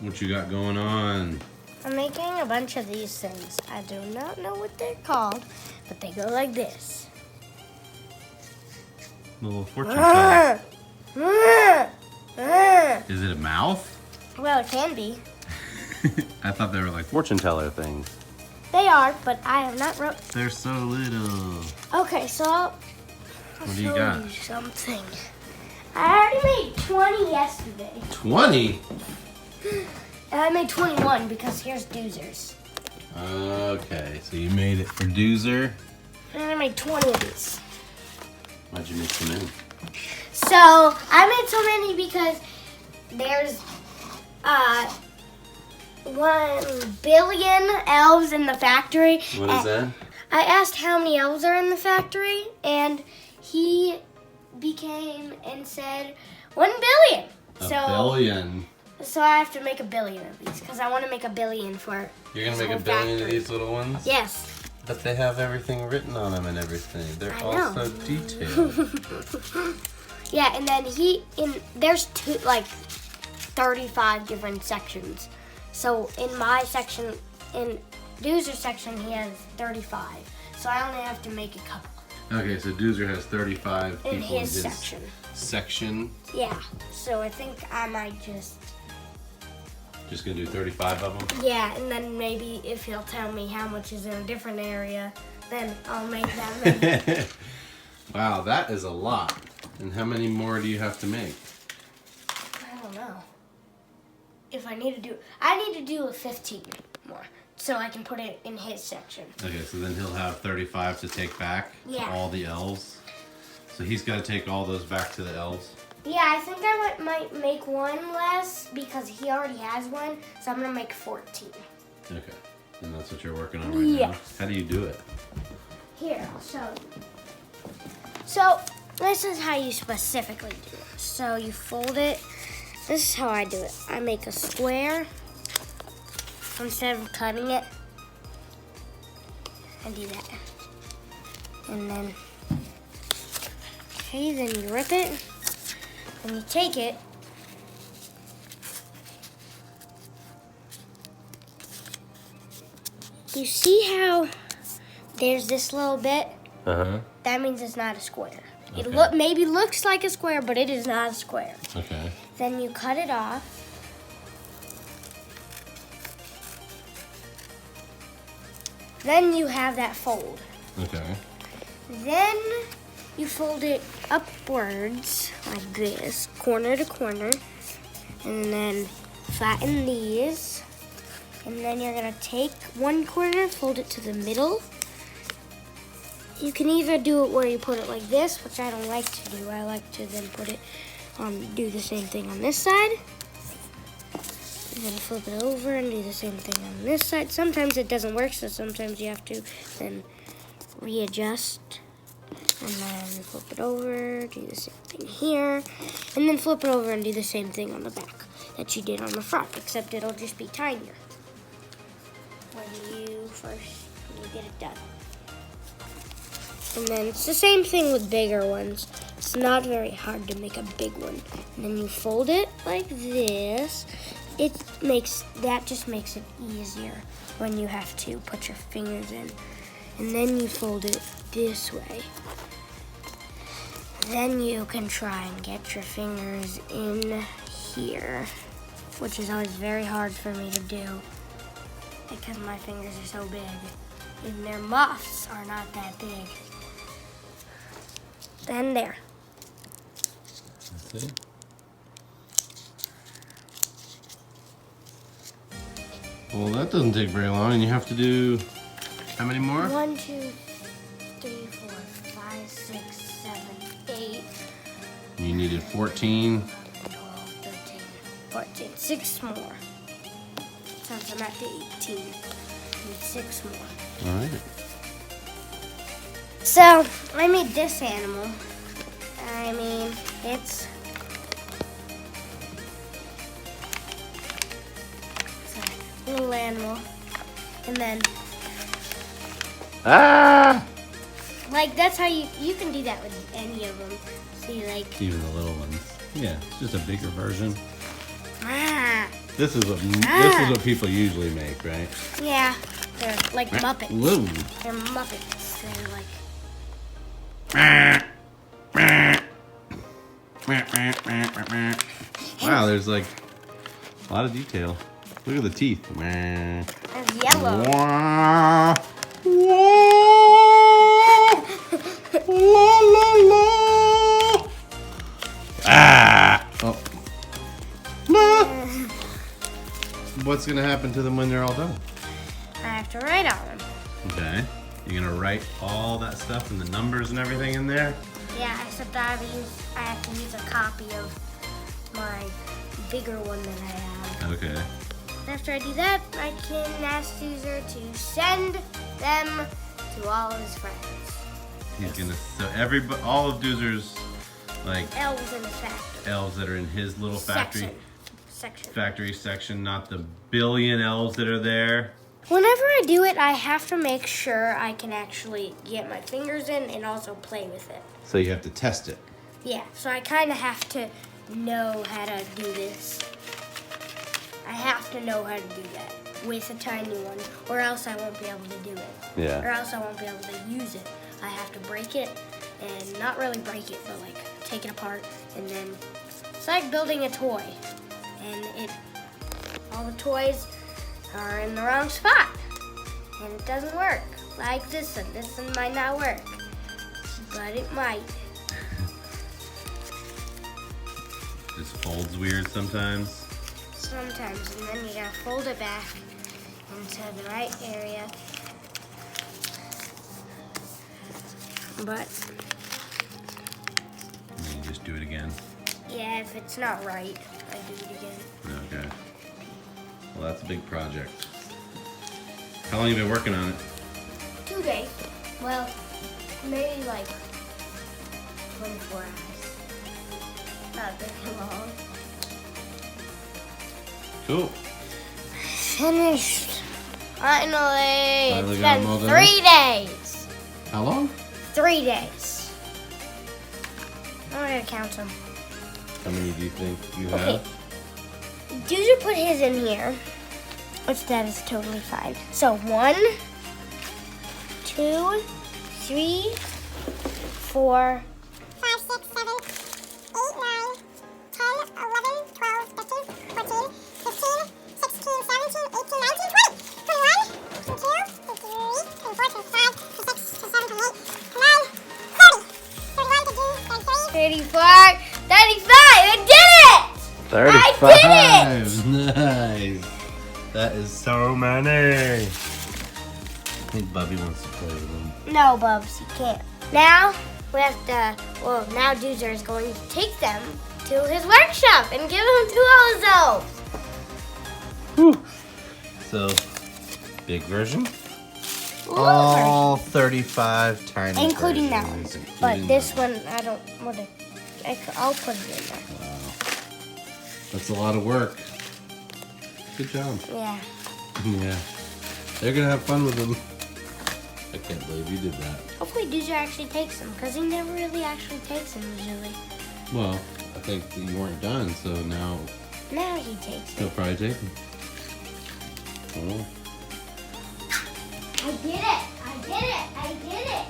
What you got going on? I'm making a bunch of these things. I do not know what they're called, but they go like this. Little fortune teller. Is it a mouth? Well, it can be. I thought they were like fortune teller things. They are, but I have not wrote. They're so little. Okay, so I'll What do you show got? you something. I already made 20 yesterday. 20? And I made 21 because here's Doozer's. Okay, so you made it for Doozer. And I made 20 of these. Why'd you make so many? So I made so many because there's 1 billion elves in the factory. What is that? I asked how many elves are in the factory, and he became and said 1 billion. A billion. So I have to make 1 billion of these because I want to make 1 billion for. You're gonna this make 1 whole billion of factory. these little ones? Yes. But they have everything written on them and everything. They're I all know. so detailed. Yeah, and then there's 35 different sections. So in my section, in Doozer's section, he has 35. So I only have to make a couple Okay, so Doozer has 35 people in his section. section. Yeah. So I think I might just. Just gonna do 35 of them? Yeah, and then maybe if he'll tell me how much is in a different area, then I'll make that many. Wow, that is a lot. And how many more do you have to make? I don't know. If I need to do 15 more, so I can put it in his section. Okay, so then he'll have 35 to take back to Yeah. all the elves. So he's got to take all those back to the elves. Yeah, I think I might make one less because he already has one, so I'm gonna make 14. Okay, and that's what you're working on right now. Yeah. How do you do it? Here, I'll show you. So this is how you specifically do it. So you fold it. This is how I do it. I make a square instead of cutting it. I do that. And then, okay, then you rip it. And you take it. You see how there's this little bit? Uh-huh. That means it's not a square. It Okay. maybe looks like a square, but it is not a square. Okay. Then you cut it off. Then you have that fold. Okay. Then you fold it upwards like this, corner to corner. And then flatten these. And then you're gonna take one corner, fold it to the middle. You can either do it where you put it like this, which I don't like to do. I like to then put it on, do the same thing on this side. And then flip it over and do the same thing on this side. Sometimes it doesn't work, so sometimes you have to then readjust. And then flip it over, do the same thing here. And then flip it over and do the same thing on the back that you did on the front, except it'll just be tinier when you get it done. And then it's the same thing with bigger ones. It's not very hard to make a big one. And then you fold it like this. That just makes it easier when you have to put your fingers in. And then you fold it this way. Then you can try and get your fingers in here, which is always very hard for me to do because my fingers are so big. And their muffs are not that big. Then there. That's it. Well, that doesn't take very long, and you have to do how many more? 1, 2, 3, 4, 5, 6, 7, 8. You needed 14. 12, 13, 14. 6 more. Since I'm at the 18. I need 6 more. All right. So, I made this animal. I mean, it's a little animal. And then, like, that's how you can do that with any of them. See, like, Even the little ones. Yeah, it's just a bigger version. This is what people usually make, right? Yeah, they're like Muppets. Whoa. They're Muppets. They're like. Wow, there's like a lot of detail. Look at the teeth. It's yellow. La la la. Ah. Oh. No. What's gonna happen to them when they're all done? I have to write on them. Okay. You're gonna write all that stuff and the numbers and everything in there? Yeah, except I have to use a copy of my bigger one that I have. Okay. After I do that, I can ask Doozer to send them to all of his friends. He's gonna all of Doozer's like Elves in the factory. elves that are in his little factory Section. not the billion elves that are there. Whenever I do it, I have to make sure I can actually get my fingers in and also play with it. So you have to test it. Yeah, so I kind of have to know how to do this. I have to know how to do that with a tiny one, or else I won't be able to do it. Yeah. Or else I won't be able to use it. I have to break it, and not really break it, but like take it apart, and then it's like building a toy. And all the toys are in the wrong spot, and it doesn't work. Like this one. This one might not work, but it might. This folds weird sometimes. Sometimes, and then you gotta fold it back into the right area. But And then you just do it again. yeah, if it's not right, I do it again. Okay. Well, that's a big project. How long have you been working on it? 2 days. Well, maybe like 24 hours. Not very long. Cool. Finished. Finally. Finally It's got been them all done? 3 days. How long? 3 days. I'm gonna count them. How many do you think you Okay. have? Doozer put his in here, which that is totally fine. So 1, 2, 3, 4, 5, 6, 7, 8, 9, 10, 11, 12, 13, 14, 15, 16, 17, 18, 19, 20, 21, 22, 23, 24, 25, 26, 27, 28, 29, 30, 31, 32, 33. 34, 35. I did it! 35. I Nice. That is so many. I think Bubby wants to play with them. No, Bubs, you can't. Now, we have to, now Doozer is going to take them to his workshop and give them to all his elves. Whew. So, big version? All 35 tiny Including that one. versions, But including this that one, I don't want to, I'll put it in there. Wow. That's a lot of work. Good job. Yeah. Yeah. They're going to have fun with them. I can't believe you did that. Hopefully Doozer actually takes them, because he never really actually takes them usually. Well, I think that you weren't done, so now Now he takes he'll them. probably take them. Oh. I did it! I did it! I did it!